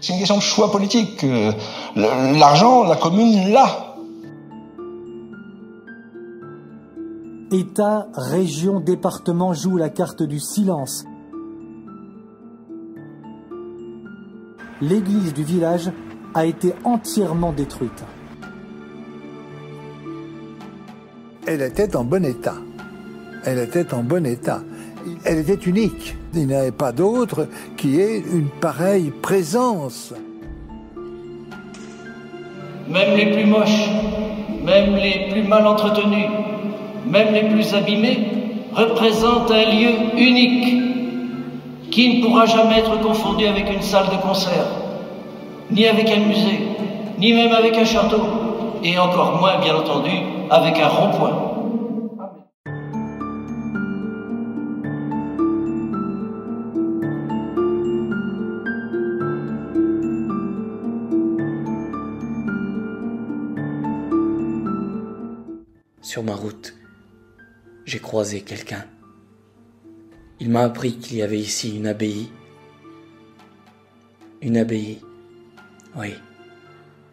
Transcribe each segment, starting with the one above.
C'est une question de choix politique. L'argent, la commune l'a. État, région, département jouent la carte du silence. L'église du village a été entièrement détruite. Elle était en bon état. Elle était en bon état. Elle était unique. Il n'y avait pas d'autre qui ait une pareille présence. Même les plus moches, même les plus mal entretenus, même les plus abîmés, représentent un lieu unique qui ne pourra jamais être confondu avec une salle de concert, ni avec un musée, ni même avec un château, et encore moins, bien entendu, avec un rond-point. Sur ma route, j'ai croisé quelqu'un. Il m'a appris qu'il y avait ici une abbaye. Une abbaye, oui,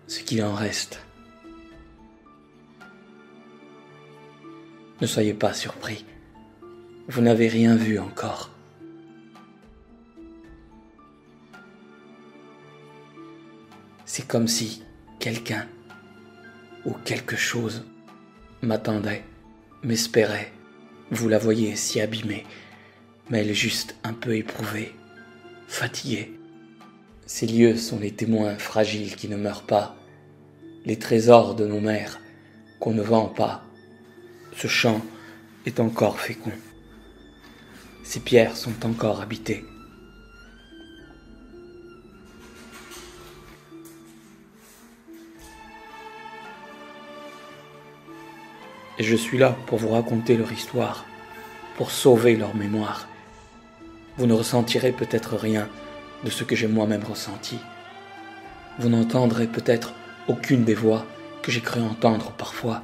ce qu'il en reste. Ne soyez pas surpris, vous n'avez rien vu encore. C'est comme si quelqu'un ou quelque chose m'attendait, m'espérait. Vous la voyez si abîmée, mais elle est juste un peu éprouvée, fatiguée. Ces lieux sont les témoins fragiles qui ne meurent pas, les trésors de nos mères qu'on ne vend pas. Ce champ est encore fécond. Ces pierres sont encore habitées. Et je suis là pour vous raconter leur histoire, pour sauver leur mémoire. Vous ne ressentirez peut-être rien de ce que j'ai moi-même ressenti. Vous n'entendrez peut-être aucune des voix que j'ai cru entendre parfois.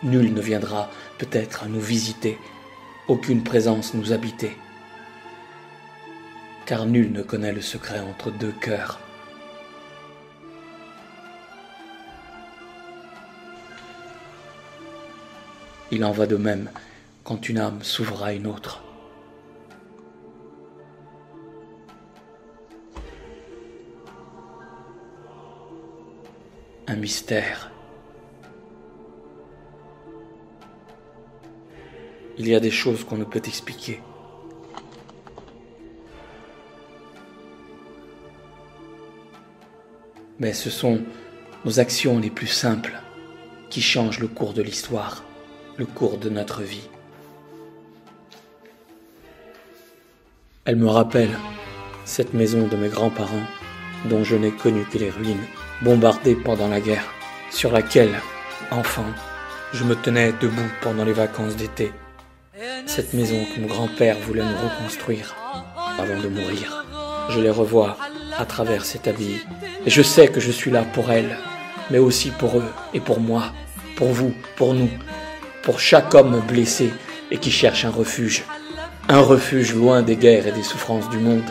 Nul ne viendra peut-être nous visiter, aucune présence nous habiter. Car nul ne connaît le secret entre deux cœurs. Il en va de même quand une âme s'ouvre à une autre. Un mystère. Il y a des choses qu'on ne peut expliquer. Mais ce sont nos actions les plus simples qui changent le cours de l'histoire, le cours de notre vie. Elle me rappelle cette maison de mes grands-parents dont je n'ai connu que les ruines, bombardée pendant la guerre, sur laquelle, enfant, je me tenais debout pendant les vacances d'été. Cette maison que mon grand-père voulait nous reconstruire avant de mourir. Je les revois à travers cette abbaye. Et je sais que je suis là pour elle, mais aussi pour eux et pour moi, pour vous, pour nous, pour chaque homme blessé et qui cherche un refuge loin des guerres et des souffrances du monde.